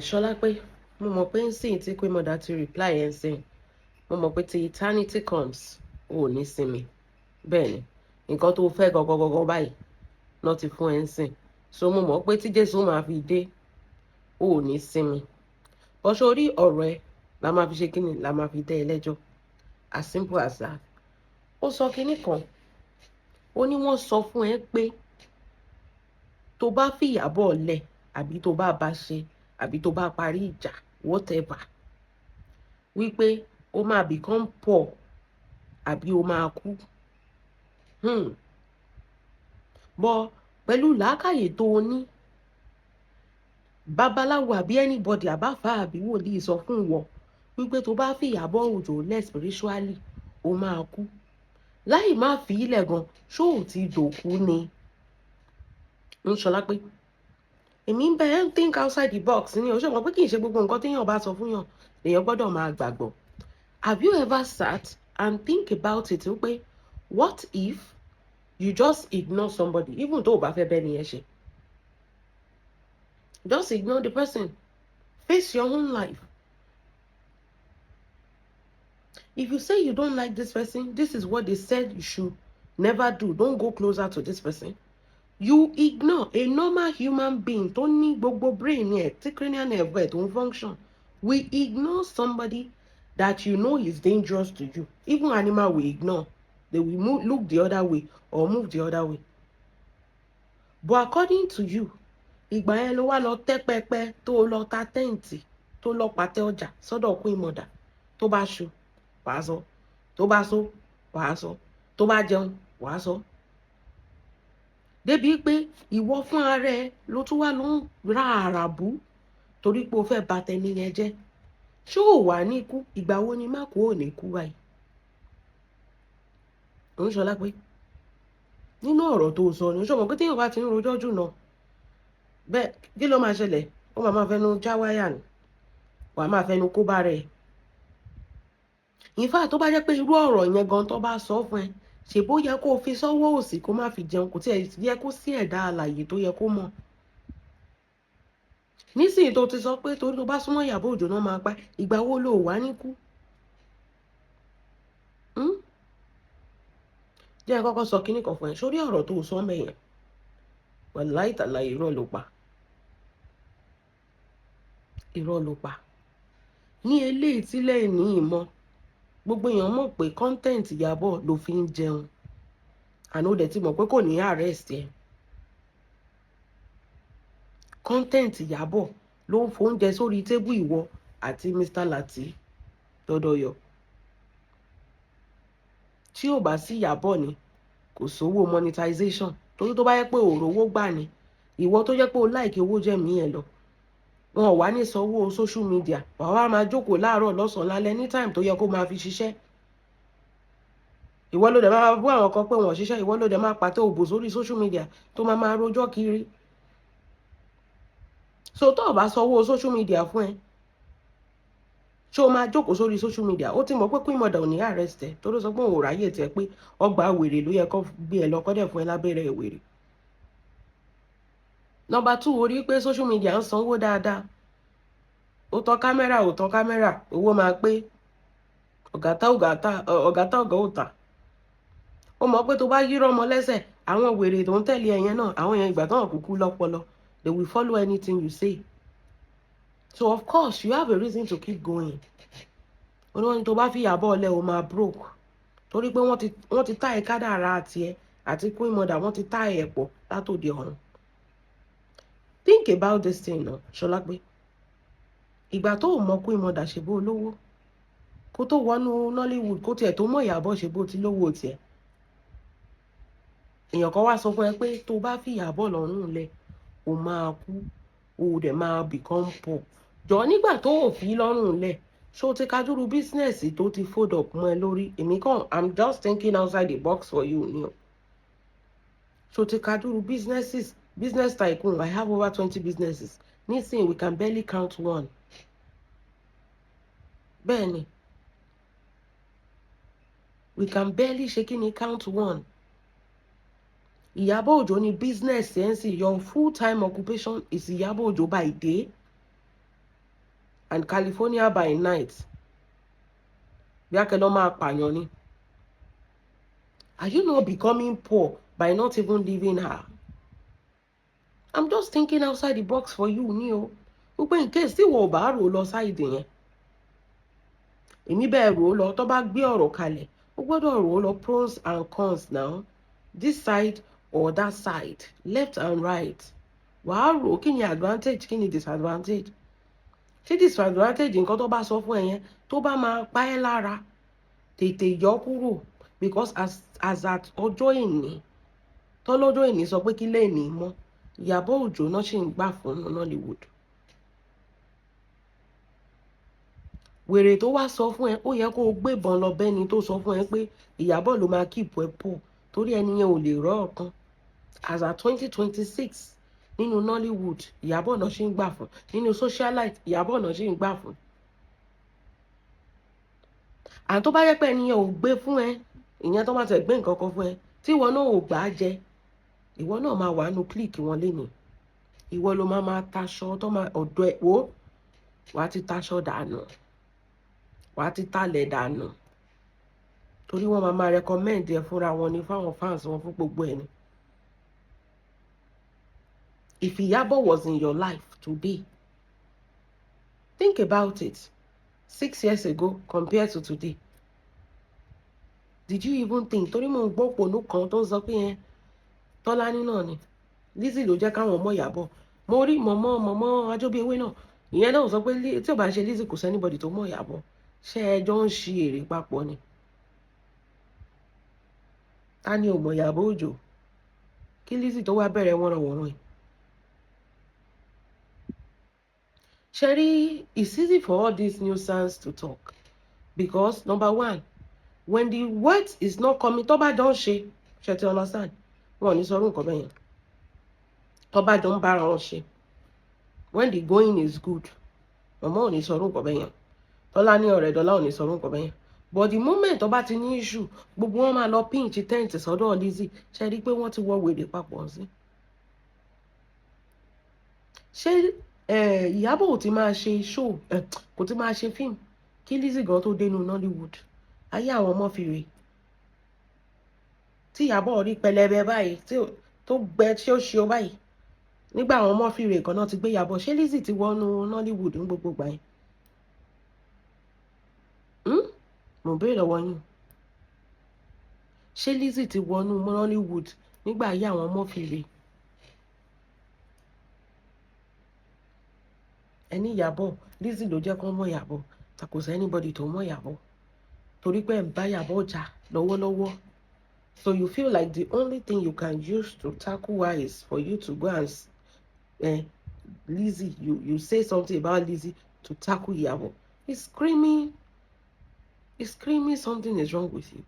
Ṣọlá pé mo mọ̀ pé ń sìn tí Queen Mother ti reply ẹ̀ ń sìn mo mọ̀ pé tí eternity comes ò ní sinmi bẹ́ẹ̀ ni nǹkan tó fẹ́ gọ́gọ́gọ́gọ́ báyìí náà ti fún ẹ̀ ń sìn so mo mọ̀ pé tí Jésù máa fi dé ò ní sinmi bọ́ṣọ orí ọ̀rọ̀ ẹ la máa fi ṣe kíni la máa fi dẹ́ ẹ lẹ́jọ́ as simple as that ó sọ kinní kan ó ní wọ́n sọ fún ẹ pé tó bá fìyàbọ̀ lẹ̀ àbí tó bá bá ṣe àbí tó bá parí ìjà whatever wípé ó máa become poor àbí ó máa kú bọ́ pẹ̀lú làákàyè tó o ní babaláwo àbí anybody àbáfà àbí wòlíì sọ fún ìwọ wípé tó bá fìyàbọ̀ òjò lẹ̀ spiritually ó máa kú láì má fi ilẹ̀ gan ṣó ò ti dòkú ni ń Ṣọlá pé èmi ń bẹ ẹ́ think outside the box ni o ṣe mọ̀ pé kì í ṣe gbogbo nǹkan téèyàn bá sọ fún yàn lèèyàn gbọ́dọ̀ máa gbàgbọ́. Have you ever sat and think about it wípé what if you just ignore somebody even tó o bá fẹ́ bẹ́ẹ̀ ni ẹ ṣe just ignore the person face your own life. If you say you don't like this person, this is what they said you should never do, don't go closer to this person. You ignore a normal human being tó ní gbogbo brain yẹn tí cranial nerve ẹ̀ tó ń function. We ignore somebody that you know is dangerous to you. Even animal we ignore. They will look the other way or move the other way. But according to you, ìgbà yẹn ló wá lọ tẹ́ pẹpẹ tó lọ ta tẹ́ǹtì tó lọ pàtẹ ọjà sọ́dọ̀ Queen Mother tó bá ṣu wàá sọ tó bá so wàá sọ tó bá jẹun wàá sọ. Débi pé ìwọ fún ara ẹ ló tún wá ló ń ra àràbù torí pé o fẹ́ bà tẹni yẹn jẹ́ ṣó ò wà ní ikú ìgbà wo ni má kú ò ní kú báyìí. ń Ṣọlá pé nínú ọ̀rọ̀ tó sọ ni ṣọmọ pé téèyàn bá ti ń rojọ́ jù náà bẹ́ẹ̀ kí ló máa ṣẹlẹ̀ ó máa fẹnu já wáyà ni wàá máa fẹnu kó bá rẹ̀. In fact tó bá jẹ́ pé irú ọ̀rọ̀ yẹn gan tó bá sọ fún ẹ ṣèbó yẹ kó o fi sọ́wọ́ òsì kó má fi jẹun kò tiẹ̀ yẹ kó sí ẹ̀dá alààyè tó yẹ kó mọ̀. Nísìnyí tó ti sọ pé torí tó bá súnmọ́ Ìyábọ̀ Òjó náà máa pa ìgbà wo ló wà ní kú. Jẹ́ kọ́kọ́ sọ kíní kan fún ẹ sórí ọ̀rọ̀ tó sọ mẹ́yẹn wàláhì tàláhì irọ́ ló pa irọ́ ló pa ní eléyìí tí lẹ́yìn ní ìmọ̀ gbogbo èèyàn mọ̀ pé content Ìyábọ̀ ló fi ń jẹun àná ó dẹ̀ ti mọ̀ pé kò ní arrest ẹ̀ content Ìyábọ̀ ló ń fóúnjẹ sórí tébù ìwọ àti Mr. Lati Dọ́dọ̀yọ̀ tí ò bá sí Ìyábọ̀ ni kò sówó monetization torí tó bá yẹ pé òòrò owó gbà ní ìwọ tó jẹ́ pé o láìkí owó jẹ̀mí ẹ̀ lọ wọn ò wá ní sanwó social media wàá wá máa jókòó láàárọ̀ lọ́sàn-án lálẹ́ ní time tó yẹ kó máa fi ṣiṣẹ́ ìwọ ló dẹ̀ máa bú àwọn kan pé wọ́n ṣiṣẹ́ ìwọ ló dẹ̀ máa pàtẹ òbò sórí social media tó máa rojọ́ kiri so tó o bá sanwó social media fún ẹ ṣé o máa jókòó sórí social media ó ti mọ̀ pé Queen Mother ò ní arrest ẹ tó ló sọ pé òun ò ráyè tiẹ̀ pé ọgbà wèrè ló yẹ kó gbé ẹ lọ kọ́dẹ̀ fún ẹ lábẹ́rẹ́ wèrè. Number 2 orí pé social media ń sanwó dáadáa ó tán kámẹ́rà ò tán kámẹ́rà owó máa pé ọ̀gá òtà ó mọ̀ pé tó bá yírọ̀ ọmọ lẹ́sẹ̀ àwọn wèrè tó ń tẹ̀lé ẹ̀yẹn náà àwọn èèyàn ìgbà tán kúkú lọ́pọlọ they will follow anything you say so of course you have a reason to keep going oníwọ̀n tó bá fi Ìyábọ̀ ọ̀lẹ́ o máa broke torí pé wọ́n ti tá ẹ̀ kádàrá tiẹ̀ àti Queen Mother wọ́n ti tá ẹ̀ pọ̀ látòdì ọ̀run. Think about this thing náà Ṣọlá pé ìgbà tó o mọ Queen Mother ṣe bó olówó kó tó wọnú Nollywood kó tiẹ̀ tó mọ Ìyábọ̀ ṣe bó ti lówó tiẹ̀ èèyàn kan wá sọ fún ẹ pé tó bá fi Ìyábọ̀ lọ́rùn lẹ̀ o máa kú o dẹ̀ máa become poor jọ nígbà tó o fi lọ́rùn lẹ̀ ṣó ti kájúrú bísínẹ́sì tó ti fold up mọ́ ẹ lórí èmi kàn I'm just thinking outside the box for you ni o ṣó ti kájúrú business tycoon I have over 20 businesses nísìnyí we can barely count one bẹ́ẹ̀ni we can barely ṣe kí ni count one. Ìyábọ̀ Òjó ni business ẹ̀ ń sìn your full time occupation is Ìyábọ̀ Òjó by day and California by night bí akẹ́lọ́ máa pààyàn ni. Are you not becoming poor by not even leaving her? I'm just thinking outside the box for you ni o. Wípé in case tí wọ́n ò bá rò lọ side yẹn, èmi bẹ́ẹ̀ rò lọ tó bá gbé ọ̀rọ̀ kalẹ̀, ó gbọ́dọ̀ rò lọ pros and cons now, this side or that side, left and right. Wàá rò kí ni advantage, kí ni disadvantage. Ṣé disadvantage nǹkan tó bá sọ fún ẹ yẹn tó bá máa pa ẹ́ lára, tètè yọ kúrò, because as at ọjọ́ ìní tọ́lọ́jọ́ ìní sọ pé kí lè ní mọ́, Ìyábọ̀ Òjó náà ṣì ń gbà fún Nollywood. Wèrè tó wá sọ fún ẹ, ó yẹ kó o gbébọn lọ bẹ́ni tó sọ fún ẹ pé Ìyábọ̀ ló máa keep ẹ poor, torí ẹni yẹn ò lè rọ́ ọ̀kan. As at 2026 nínú Nollywood, Ìyábọ̀ náà ṣì ń gbà fún, nínú socialite Ìyábọ̀ náà ṣì ń gbà fún. And tó bá yẹ pé ẹni yẹn ò gbé fún ẹ, ìyẹn tó máa tẹ̀ gbé nǹkan kan fún ẹ, tí ìwọ náà ò gbà á jẹ, ìwọ náà máa wà nínú kílíìkì wọn lénìí. Ìwọ ló máa taṣọ tó máa ọ̀dọ̀ ẹ̀ wò, wàá ti taṣọ dànù, wàá ti talẹ̀ dànù, torí wọ́n máa recommend ẹ fúnra wọn ní fáwọn fans wọn fún gbogbo ẹ̀ ni. If Ìyábọ̀ was in your life today, think about it. 6 years ago compared to today, did you even think? Torí mo ń gbọ́ pònú kan tó ń sọ pé yẹn Tọ́lání náà ni Lizzy ló jẹ́ káwọn ọmọ Ìyábọ̀. Mo rí mọ̀mọ́ Ajóbíewé náà, ìyẹn náà sọ pé tí ò bá ṣe Lizzy kò sẹ́nibọ̀dì tó mọ̀ Ìyábọ̀. Ṣé ẹjọ́ ń ṣi èrè papọ̀ ni? Ta ni ò mọ̀ Ìyábọ̀ Òjó kí Lizzy tó wá bẹ̀rẹ̀ wọ́nranwọ̀nran yìí? Sherry, it's easy for all these nuisance to talk because number one, when the word is not coming, tó bá jọ ń ṣe, ṣé ti understand? Wọn ò ní sọ̀rọ̀ nǹkan bẹ́ẹ̀ yẹn. Tó bá jọ ń bára wọn ṣe, when the going is good, màmá ò ní sọ̀rọ̀ nǹkan bẹ́ẹ̀ yẹn. Tọ́lá ní ọ̀rẹ́ Dọ́lá ò ní sọ̀rọ̀ nǹkan bẹ́ẹ̀ yẹn. But the moment tó bá ti ní issue, gbogbo wọn máa lọ pinch tent sọ́dọ̀ Lizzy. Ṣé rí pé wọ́n ti wọ wèrè papọ̀ sí? Ṣé Ìyábọ̀ ò ti máa ṣe show, kò ti máa ṣe film kí Lizzy gan tó dénú Nollywood? Ayé àwọn ọmọ fi rè. Tí Ìyábọ̀ rí pẹlẹbẹ báyìí, tó gbẹ tí ó ṣe ó báyìí, nígbà àwọn ọmọ fi rè kan náà ti gbé Ìyábọ̀. Ṣé Lizzy ti wọnú Nollywood ní gbogbo ìgbà yẹn? Mo béèrè lọ́wọ́ yín. Ṣé Lizzy ti wọnú Nollywood nígbà ayé àwọn ọmọ fi rè? Ẹni Ìyábọ̀, Lizzy ló jẹ́ kó mọ̀ Ìyábọ̀, kò sí anybody tó mọ̀ Ìyábọ̀, torí pé ń bá Ìyábọ̀ jà lọ́wọ́lọ́wọ́. So you feel like the only thing you can use to tackle her is for you to go and Lizzy, you say something about Lizzy to tackle Ìyábọ̀. It's screaming something is wrong with you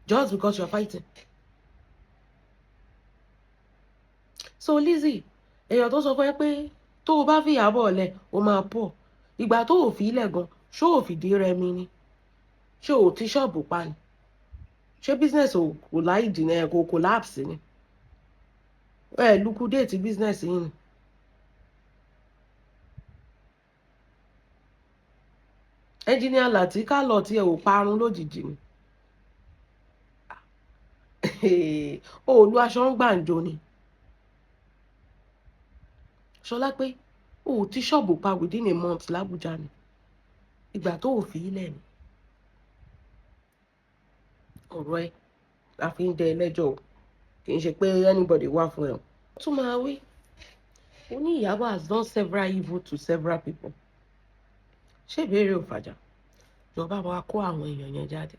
just because you're fighting. So Lizzy, èèyàn tó sọ fún ẹ pé tó o bá fi Ìyábọ̀ lẹ̀ o máa pọ̀, ìgbà tó o fi ilẹ̀ gan, ṣó o fìdí rẹmi ni? Ṣé o ti ṣọ́ọ̀bù pa ni? Ṣé business kò láì dìnnà kò collapse ni? Liquidate business yìí ni? Engineer láti ká lọ tí ẹ ò parun lójijì ni? Olú aṣọ ń gbàǹjo ni? Ṣọlá pé o ti ṣọ́ọ̀bù pa within a month l'Abuja ni? Ìgbà tó o fi ilẹ̀ ni? Ọ̀rọ̀ ẹ la fi ń dẹ ẹlẹ́jọ́ o, kì í ṣe pé anybody wá fún ẹ o. Tún máa wí, ó ní Ìyábọ̀ has done several evil to several people. Ṣé ìbéèrè ò fàjà? Ìjọba wa kó àwọn èèyàn yẹn jáde.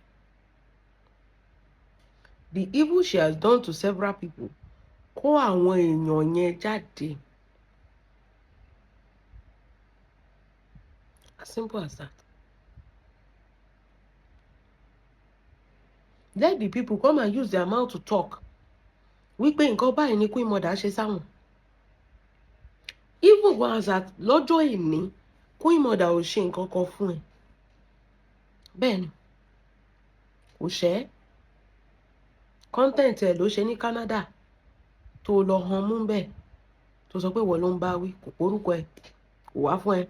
The evil she has done to several people, kó àwọn èèyàn yẹn jáde. As simple as that. Let the people come and use their mouth to talk. Wípé nǹkan báyìí ni Queen Mother ṣe sáwọn. Even was at lọ́jọ́ ìní, Queen Mother ò ṣe nǹkan kan fún ẹ. Bẹ́ẹ̀ ni, kò ṣẹ́. Content ẹ̀ ló ṣe ní Canada tó lọ han mú bẹ́ẹ̀, tó sọ pé wọ́n ló ń bá wí, kò porúkọ ẹ̀, kò wá fún ẹ,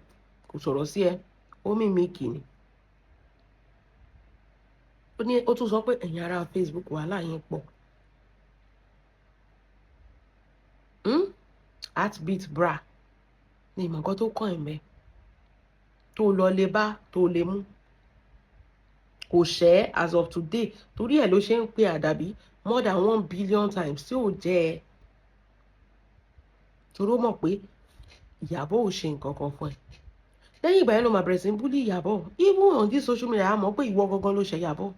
kò sọ̀rọ̀ sí ẹ ó mímíkì ni ó tún sọ pé ẹ̀yin ará Facebook wàhálà yín pọ̀ heartbeat bra ní ìmọ̀ nǹkan tó kàn ẹ̀ mẹ́ tó lọ lè bá tó lè mú kò ṣẹ́ as of today torí ẹ̀ ló ṣe ń pe Àdàbí more than 1 billion times tí ò jẹ́ ẹ torí ó mọ̀ pé Ìyábọ̀ ò ṣe nǹkan kan fún ẹ lẹ́yìn ìgbà yẹn ló máa bẹ̀rẹ̀ sí ń búlì Ìyábọ̀ even on this social media a mọ̀ pé ìwọ gangan ló ṣe Ìyábọ̀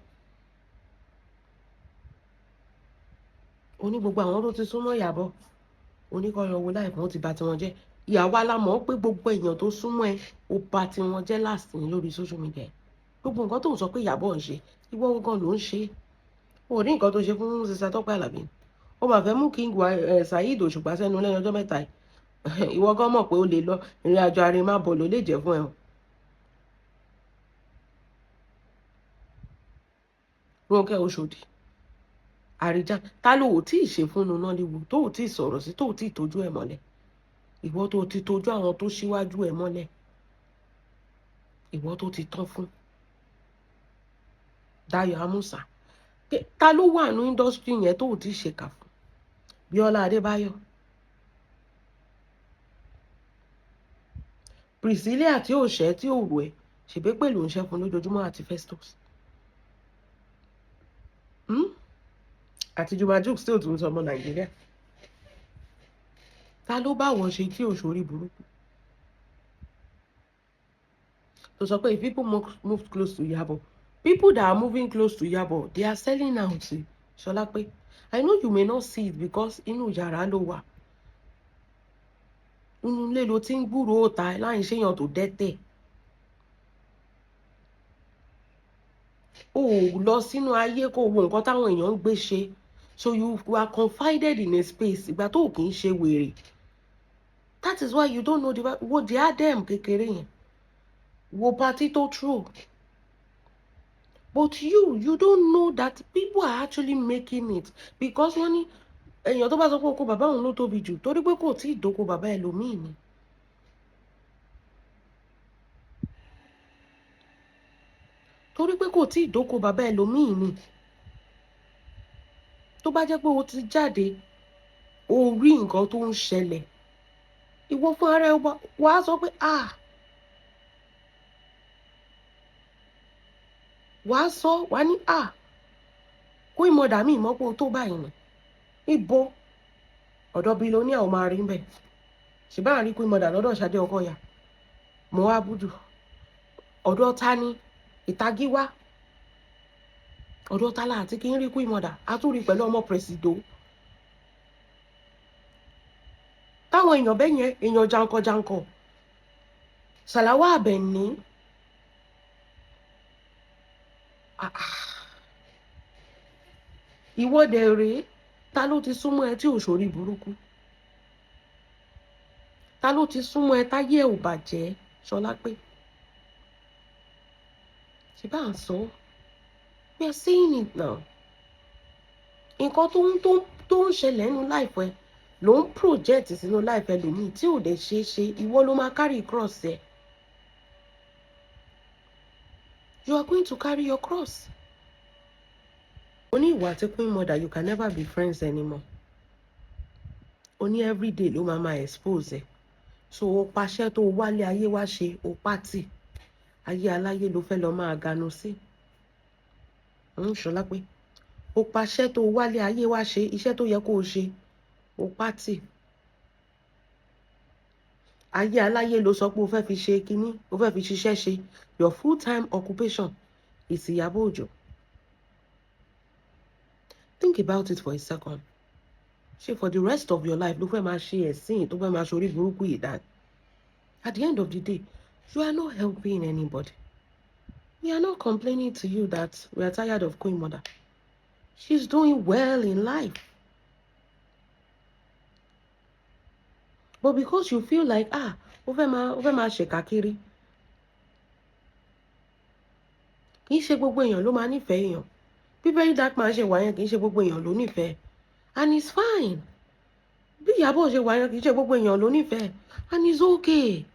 oní gbogbo àwọn tó ti súnmọ́ Ìyábọ̀ oníkọ́yọ̀ wo láìpẹ́ wọn ti bà tiwọn jẹ́ ìyàwó alámọ̀ pé gbogbo èèyàn tó súnmọ́ ẹ ó bà tiwọn jẹ́ last ní lórí social media gbogbo nǹkan tó ń sọ pé Ìyábọ̀ ń ṣe ìwọ gangan ló ń ṣe ò ní nǹkan tó ṣe fún sísá Tọ́pẹ́ Àlàbí ó máa fẹ́ mú King Saheed Òṣùpá sẹ́nu lẹ́yìn ọjọ́ mẹ́ta ìwọ gan mọ̀ pé ó lè lọ ìrìn àjò àrè má bọ̀ ló lè jẹ́ fún ẹ Rónkẹ́ Òṣòdì àríjà ta ló ò tí ì ṣe fún un Nollywood tó ò tí ì sọ̀rọ̀ sí tó ò tí ì tójú ẹ̀ mọ́lẹ̀ ìwọ tó ti tójú àwọn tó ṣíwájú ẹ̀ mọ́lẹ̀ ìwọ tó ti tán fún Dayọ̀ Amusa ta ló wà ní indọ́sítírì yẹn tó ò tí ì ṣèkà fún Bíọ́lá Adébáyọ̀ Priscilla tí ò ṣẹ́ tí ò rò ẹ̀ ṣèbé pè ló ń ṣẹ́ fún lójoojúmọ́ àti Festus àti Juma Jukes tí ò tún sọ ọmọ Nàìjíríà ta ló bá wọ́n ṣe tí ò ṣorí burúkú tó sọ pé if people move close to Iyabo people that are moving close to Iyabo they are selling out ṣọlá pé I know you may not see it because inú yàrá ló wà inú ilé ló ti ń gbúrò òòtà láì ṣèyàn tó dẹ́tẹ̀ o lọ sínú ayé kó wo nǹkan táwọn èèyàn ń gbé ṣe so you are confided in a space ìgbà tó kì í ṣe wèrè that is why you don't know wo the adem kékeré yẹn wo party tó true but you don't know that people are actually making it because wọ́n ní èèyàn tó bá sọ pé oko bàbá òun ló tóbi jù torí pé kò tí ì dóko bàbá ẹlòmíì ni torí pé kò tí ì dóko bàbá ẹlòmíì ni tó bá jẹ́ pé o ti jáde o rí nǹkan tó ń ṣẹlẹ̀ ìwọ fún ara ẹ wàá sọ pé wàá sọ wàá ní kó ìmọ̀dà mi ìmọ̀pọ̀ tó báyìí ni ibo ọ̀dọ̀ bílóníà ò máa rí ń bẹ̀ ṣùgbọ́n àrí kó ìmọ̀dà lọ́dọ̀ Ṣadé Ọkọ̀yà mọ́ abúdù ọ̀dọ̀ Tani Ìtagíwá ọ̀dọ̀ Tálà àti kí n rí kú ìmọ̀dà a tún rí pẹ̀lú ọmọ pẹ̀sìdò táwọn èèyàn bẹ́yẹn èèyàn jankan Sàláwà Àbẹ̀ní ìwọ́de rèé ta ló ti súnmọ́ ẹ tí ò ṣorí burúkú ta ló ti súnmọ́ ẹ táyé ẹ ò bàjẹ́ Ṣọlá pé ṣe bá ń sọ we are seeing it now nǹkan tó ń ṣẹlẹ̀ nínú láìpẹ́ ló ń project sínú láìpẹ́ lòmíì tí ò dẹ̀ ṣeé ṣe ìwọ ló máa carry cross ẹ you are going to carry your cross oní ìwà àti queen mother you can never be friends anymore oní everyday ló máa expose ẹ so o paṣẹ tó wálé ayé wá ṣe o pátì ayé aláyé ló fẹ́ lọ máa ganu sí Ṣọlá pé o paṣẹ tó wálé ayé wá ṣe iṣẹ́ tó yẹ kó o ṣe o pátì ayé aláyé ló sọ pé o fẹ́ fi ṣe kínní o fẹ́ fi ṣiṣẹ́ ṣe your full-time occupation is Ìyábọ̀ Òjó. Think about it for a second. Ṣé for the rest of your life ló fẹ́ máa ṣe ẹ̀sìn tó fẹ́ máa ṣorí burúkú yìí dá? At the end of the day, you are not helping anybody. We are not complaining to you that we are tired of Queen Mother. She's doing well in life. But because you feel like, ó fẹ́ máa ṣèkà kiri. Kì í ṣe gbogbo èèyàn ló máa nífẹ̀ẹ́ èèyàn. Bí very dark man ṣe wà yẹn kì í ṣe gbogbo èèyàn ló nífẹ̀ẹ́. And it's fine. Bí Ìyábọ̀ ṣe wà yẹn kì í ṣe gbogbo èèyàn ló nífẹ̀ẹ́. And it's okay.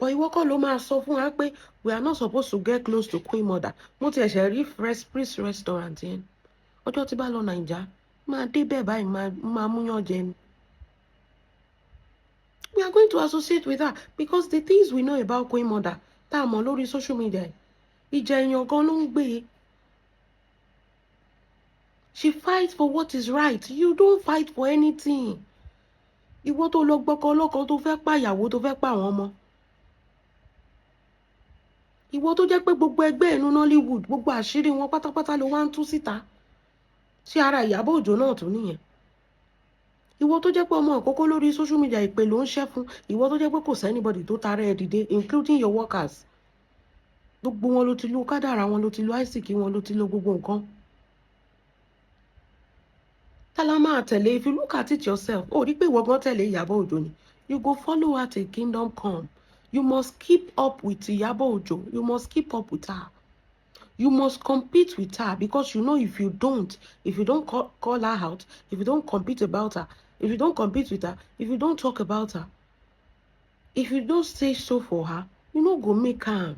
But ìwọ kọ́ ló máa sọ fún wa pé we are not supposed to get close to Queen Mother. Mo ti ẹ̀ṣẹ̀ rí fresh restaurant yẹn. Ọjọ́ tí bá lọ Naija, máa dé bẹ́ẹ̀ báyìí máa múyàn jẹ ni. We are going to associate with her because the things we know about Queen Mother, tá a mọ̀ lórí social media, ìjà èèyàn gan ló ń gbé e. She fights for what is right. You don't fight for anything. Ìwọ tó lọ gbọ́kọ ọlọ́kọ tó fẹ́ pàyàwó tó fẹ́ pa àwọn ọmọ. Ìwọ tó jẹ́ pé gbogbo ẹgbẹ́ inú Nollywood, gbogbo àṣírí wọn pátápátá ló wá ń tú síta. Sí ara Ìyábọ̀ Òjó náà tó nìyẹn. Ìwọ tó jẹ́ pé ọmọ àkọ́kọ́ lórí social media ìpè ló ń ṣẹ́ fún. Ìwọ tó jẹ́ pé kò sẹ́nibọ̀dì tó tara ẹ̀ dìde, including your workers. Gbogbo wọn ló ti lo kádàrá wọn, ló ti lo àìsíkí wọn, ló ti lo gbogbo nǹkan. Tala máa tẹ̀lé, if you look at it yourself, ó rí pé ìwọ gan tẹ̀lé Ìyábọ̀ Òjó ni. You go follow her till kingdom come. You must keep up with Ìyábọ̀ Òjó. You must keep up with her. You must compete with her because you know if you don't call her out, if you don't compete about her, if you don't compete with her, if you don't talk about her, if you don't say so for her, you no go make her.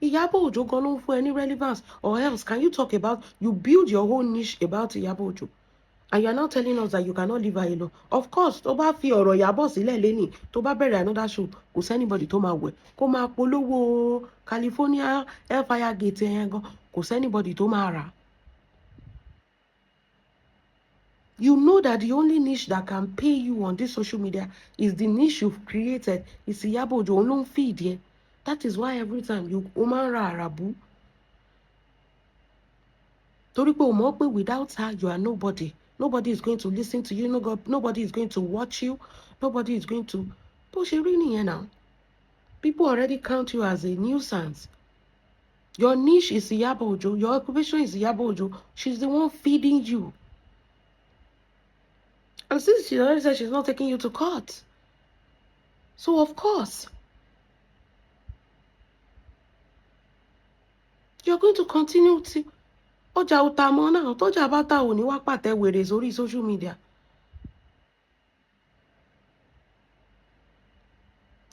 Ìyábọ̀ Òjó gan ló ń fún ẹ ní relevance, or else can you talk about, you build your own niche about Ìyábọ̀ Òjó, and you are now telling us that you cannot leave her alone. Of course, tó bá fi ọ̀rọ̀ Ìyábọ̀ sílẹ̀ lẹ́nìí, tó bá bẹ̀rẹ̀ another show, kò sẹ́nibọ̀dì tó máa wẹ̀, kó máa polówó California Hellfire Gate yẹn gan, kò sẹ́nibọ̀dì tó máa rà. You know that the only niche that can pay you on this social media is the niche you've created. It's Ìyábọ̀ Òjó, òun ló ń feed yẹn. That is why every time you máa ń ra àràbù. Torí pé o mọ̀ pé without her, you are nobody. Nobody is going to listen to you. Nobody is going to watch you. Nobody is going to... Bó ṣe rí nìyẹn now. People already count you as a nuisance. Your niche is Ìyábọ̀ Òjó. Your occupation is Ìyábọ̀ Òjó. She's the one feeding you. And since she already said she's not taking you to court. So of course, you're going to continue to... Ọjà ò tà mọ́ náà, tọ́jà bá tà ò ní wá pàtẹ wèrè sórí social media.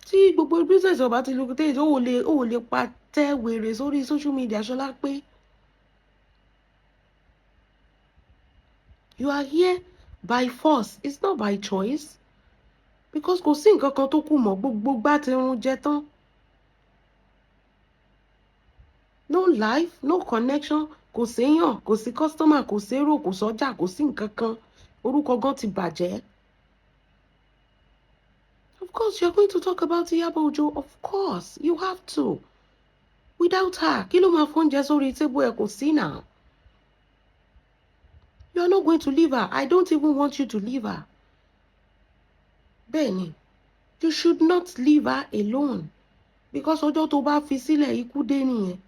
Tí gbogbo business ọba ti lucrative, ó lè pàtẹ wèrè sórí social media, Ṣọlá pé. You are here by force. It's not by choice. Because kò sí nǹkan kan tó kù mọ́, gbogbo gbá ti run jẹ tán. No life, no connection. Kò séèyàn, kò sí customer, kò sérò, kò sọ́jà, kò sí nǹkan kan. Orúkọ gan ti bàjẹ́. Of course, you're going to talk about Ìyábọ̀ Òjó. Of course, you have to. Without her, kí ló máa fóúnjẹ sórí table ẹ kò sí now. You are not going to leave her. I don't even want you to leave her. Bẹ́ẹ̀ni, you should not leave her alone. Because ọjọ́ tó bá fi sílẹ̀, ikú dé nìyẹn.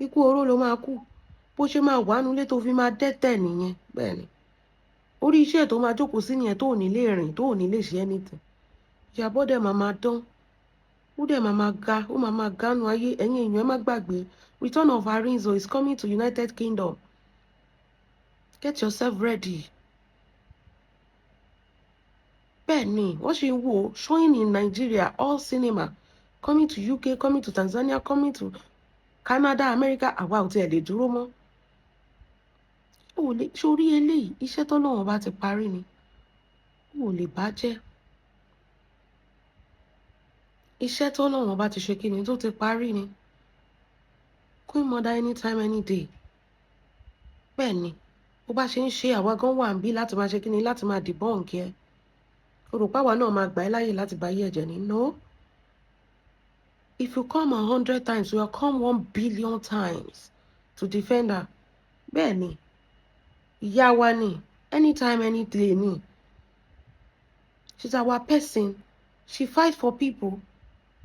Ikú oró ló máa kú. Bó ṣe máa wà nulẹ̀ tó fi máa dẹ́tẹ̀ nìyẹn. Bẹ́ẹ̀ni. Orí iṣẹ́ tó máa jókòó sí nìyẹn, tó ò ní lè rìn, tó ò ní lè ṣe anything. Ìyábọ̀ dẹ̀ máa dán. Ó dẹ̀ máa ga, ó máa gánu ayé. Ẹ̀yin èèyàn ẹ má gbàgbé. Return of Arinzo is coming to United Kingdom. Get yourself ready. Bẹ́ẹ̀ni, wọ́n ṣe ń wò showing in Nigeria, all cinema. Coming to UK, coming to Tanzania, coming to Canada, America. Àwa ò tiẹ̀ lè dúró mọ́. Sórí eléyìí, iṣẹ́ t'Ọlọ́run bá ti parí ni. Ó lè bàjẹ́. Iṣẹ́ t'Ọlọ́run bá ti ṣe kí ni tó ti parí ni. Queen Mother anytime, any day. Bẹ́ẹ̀ni, bó bá ṣe ń ṣe àwa gan wà ń bí láti máa ṣe kí ni, láti máa debunk ẹ. O rò páwa náà máa gbà ẹ́ láyè láti bá yé ẹ̀jẹ̀ ni? No. If you come 100 times, you will come 1 billion times to defend her. Bẹ́ẹ̀ni, ìyá wa ni, anytime, any day ni. She's our person. She fights for people.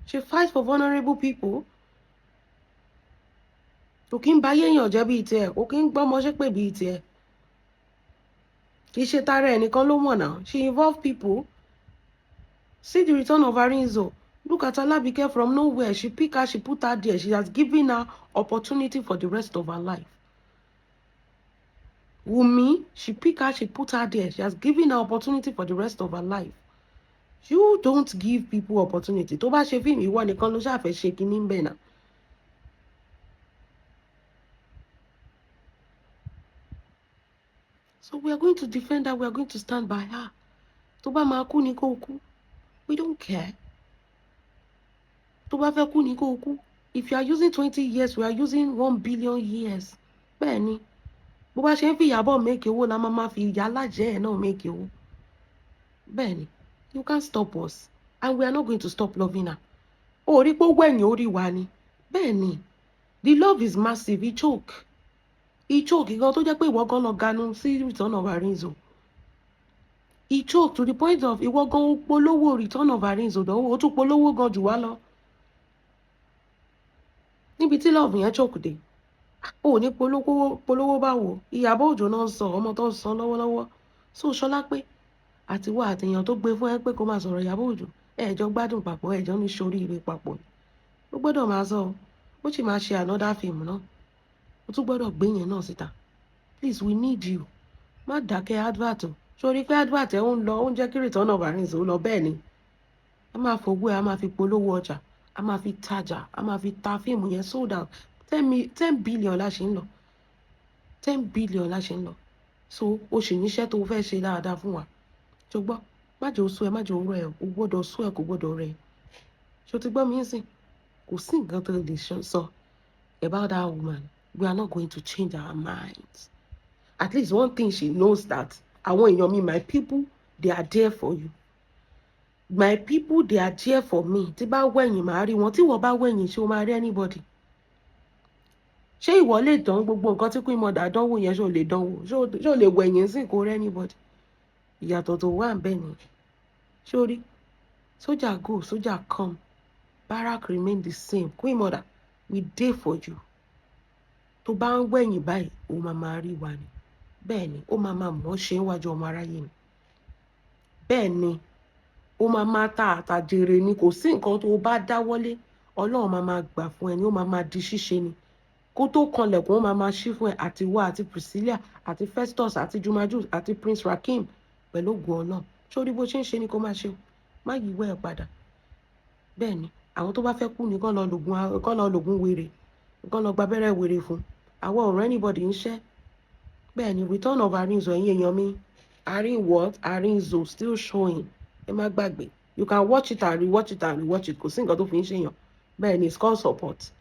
She fights for vulnerable people. Kò kí ń bá yéèyàn jẹ́ bíi tiẹ̀, kò kí ń gbọ́mọ ṣépè bíi tiẹ̀. Kì í ṣe tara ẹnìkan ló mọ̀ náà. She involved people. See the return of Arinzo. Look at Alabike from nowhere. She picked her, she put her there. She has given her opportunity for the rest of her life. Wumi, she picked her, she put her there. She has given her opportunity for the rest of her life. You don't give people opportunity. Tó bá ṣe fíìmù ìwọ nìkan ló ṣàfẹ́ ṣe kinní ń bẹ̀ náà. So we are going to defend her. We are going to stand by her. Tó bá máa kú ni kó kú. We don't care. Tó bá fẹ́ kú ni kó kú. If you are using 20 years, we are using 1 billion years. Bẹ́ẹ̀ ni. Bó bá ṣe ń fi Ìyábọ̀ make owó la máa fi ìyá alájẹ́ ẹ̀ náà make owó. Bẹ́ẹ̀ ni. You can't stop us. And we are not going to stop loving her. Orí pé ó wẹ̀yìn orí wa ni. Bẹ́ẹ̀ ni. The love is massive. He choke. Ìgan tó jẹ́ pé ìwọ gan lọ ganu sí return of Arinzo. He choke to the point of ìwọ gan polówó return of Arinzo dánwò, ó tún polówó gan jù wá lọ. Níbi tí love yẹn choke dé. Ó ní polówó báwo. Ìyábọ̀ Òjó náà ń sọ ọmọ tó ń sọ lọ́wọ́lọ́wọ́. So Ṣọlá pé àtiwọ́ àtèèyàn tó gbé fún ẹ pé kó máa sọ̀rọ̀ Ìyábọ̀ Òjó. Ẹ̀jọ̀ gbádùn papọ̀, ẹ̀jọ̀ ní ṣoríire papọ̀. Ó gbọ́dọ̀ máa sọ ó sì máa ṣe another film náà. Ó tún gbọ́dọ̀ gbé yẹn náà síta. Please, we need you. Má dákẹ́ advert o. Sórí pé advert ẹ̀ ń lọ, ó ń jẹ́ kí return of Arinzo lọ bẹ́ẹ̀ ni. A máa fowó ẹ̀, a máa fi polówó ọjà, a máa fi tajà, a máa fi ta fíìmù yẹn sold out. 10 billion la ṣe ń lọ. 10 billion la ṣe ń lọ. So, o ṣì níṣẹ́ tó fẹ́ ṣe dáadáa fún wa. Ṣùgbọ́n, má jẹ́ ó sú ẹ, má jẹ́ ó rẹ̀ ẹ́, o gbọ́dọ̀ sú ẹ, kò gbọ́dọ̀ rẹ̀ ẹ́. Ṣo ti gbọ́ mi ń sìn? Kò sí nǹkan tó lè sọ about that woman. We are not going to change our minds. At least one thing she knows that àwọn èèyàn mi, my people, they are there for you. My people, they are there for me. Tí bá wẹ̀yìn máa rí wọn, tí wọ́n bá wẹ̀yìn ṣé o máa rí anybody? Ṣé ìwọ lè dán gbogbo nǹkan tí Queen Mother dánwò yẹn, ṣé o lè dánwò? Ṣé o lè wẹ̀yìn sí kò rí anybody? Ìyàtọ̀ tó wà ń bẹ ni. Ṣé o rí? Soldier go, soldier come. Barrack remain the same. Queen Mother, we dey for you. Tó bá ń wẹ̀yìn báyìí, o máa rí wa ni. Bẹ́ẹ̀ ni, ó máa mọ̀ ṣe ń wájú ọmọ aráyé ni. Bẹ́ẹ̀ ni, ó máa ta àtàjèrè ni. Kò sí nǹkan tó bá dáwọ́lé, Ọlọ́run máa gbà fún ẹ ni, ó máa di ṣíṣe ni. Kó tó kanlẹ̀kùn, ó máa ṣí fún ẹ àti wá àti Priscilla àti Festus àti Jumaju àti Prince Rakim pẹ̀lú ògùn Ọlọ́run. Sórí bó ṣe ń ṣe ni kó máa ṣe o. Má yíwọ́ ẹ̀ padà. Bẹ́ẹ̀ ni, àwọn tó bá fẹ́ kú ni kán lọ lògùn wèrè, kán lọ gbabẹ́rẹ́ wèrè fún. Àwọn ọ̀rọ̀ anybody ń ṣẹ́. Bẹ́ẹ̀ ni, return of Arinzo ẹ̀yin èèyàn mi. Arinzo still showing. Ẹ má gbàgbé. You can watch it and rewatch it and rewatch it. Kò sí nǹkan tó fi ń ṣèyàn. Bẹ́ẹ̀ ni, it's called support.